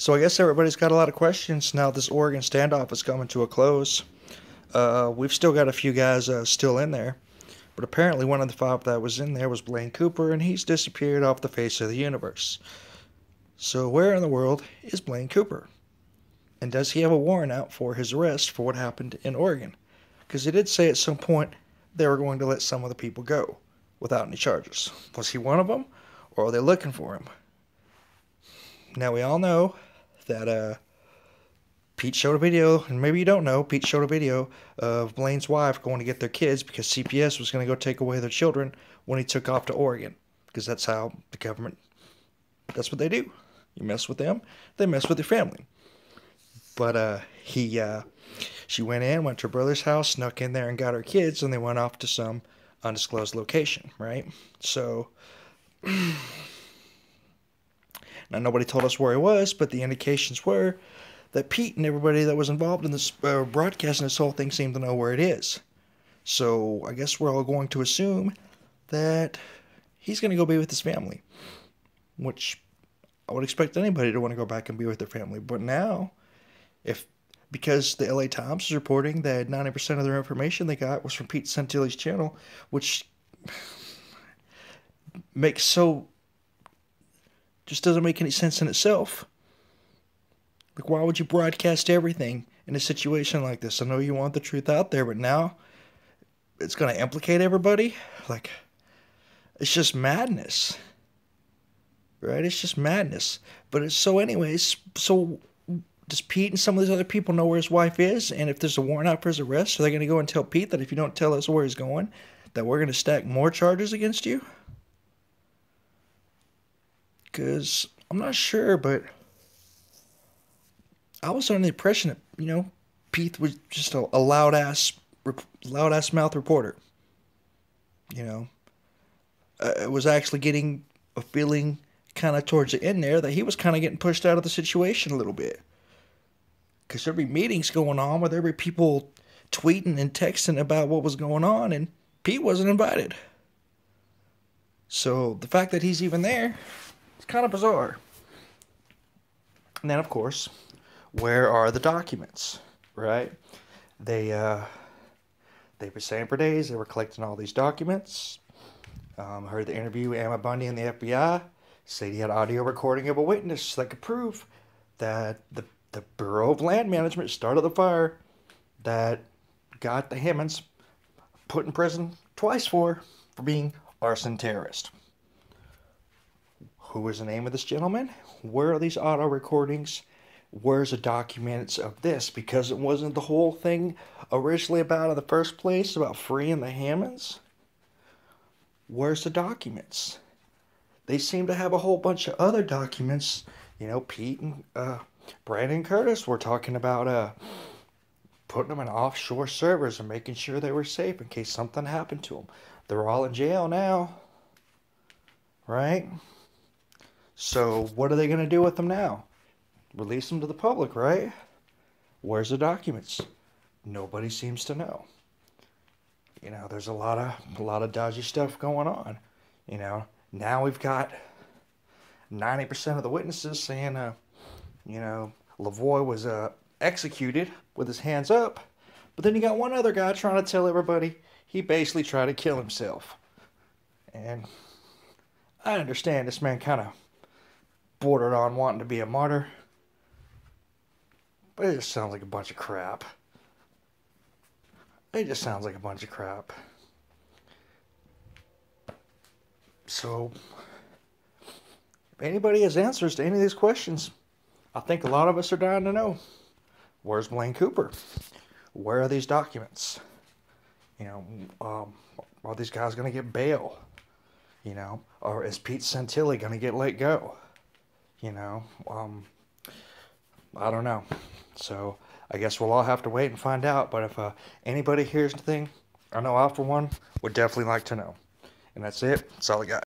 So I guess everybody's got a lot of questions now this Oregon standoff is coming to a close. We've still got a few guys still in there, but apparently one of the five that was in there was Blaine Cooper, and he's disappeared off the face of the universe. So where in the world is Blaine Cooper? And does he have a warrant out for his arrest for what happened in Oregon? Because he did say at some point they were going to let some of the people go without any charges. Was he one of them, or are they looking for him? Now we all know that Pete showed a video, and maybe you don't know, Pete showed a video of Blaine's wife going to get their kids because CPS was going to go take away their children when he took off to Oregon. Because that's how the government, that's what they do. You mess with them, they mess with your family. But she went to her brother's house, snuck in there and got her kids, and they went off to some undisclosed location, right? So, now nobody told us where he was, but the indications were that Pete and everybody that was involved in this broadcasting this whole thing seemed to know where it is. So I guess we're all going to assume that he's going to go be with his family, which I would expect anybody to want to go back and be with their family. But now, because the LA Times is reporting that 90% of their information they got was from Pete Santilli's channel, which just doesn't make any sense in itself. Like, why would you broadcast everything in a situation like this? I know you want the truth out there, but now it's going to implicate everybody? Like, it's just madness. Right? It's just madness. But it's so anyways, so does Pete and some of these other people know where his wife is? And if there's a warrant out for his arrest, are they going to go and tell Pete that if you don't tell us where he's going, that we're going to stack more charges against you? Because I'm not sure, but I was under the impression that, Pete was just a loud-ass mouth reporter. I was actually getting a feeling kind of towards the end there that he was kind of getting pushed out of the situation a little bit. Because there'd be meetings going on where there'd be people tweeting and texting about what was going on, and Pete wasn't invited. So the fact that he's even there is kind of bizarre. And then, of course, where are the documents, right? They've been saying for days they were collecting all these documents. Heard the interview with Emma Bundy and the FBI. Said he had audio recording of a witness that could prove that the Bureau of Land Management started the fire that got the Hammonds put in prison twice for being arson terrorist. Who is the name of this gentleman? Where are these audio recordings? Where's the documents of this? Because it wasn't the whole thing originally about in the first place, about freeing the Hammonds. Where's the documents? They seem to have a whole bunch of other documents. Pete and Brandon Curtis were talking about putting them in offshore servers and making sure they were safe in case something happened to them. They're all in jail now, right? So what are they going to do with them now? Release them to the public, right? Where's the documents? Nobody seems to know. There's a lot of dodgy stuff going on. Now we've got 90% of the witnesses saying, Lavoie was executed with his hands up. But then you got one other guy trying to tell everybody he basically tried to kill himself. And I understand this man kind of bordered on wanting to be a martyr. But it just sounds like a bunch of crap. It just sounds like a bunch of crap. So, if anybody has answers to any of these questions, I think a lot of us are dying to know. Where's Blaine Cooper? Where are these documents? Are these guys going to get bail? Or is Pete Santilli going to get let go? I don't know. So, I guess we'll all have to wait and find out. But if anybody hears anything, I know I, for one, would definitely like to know. And that's it. That's all I got.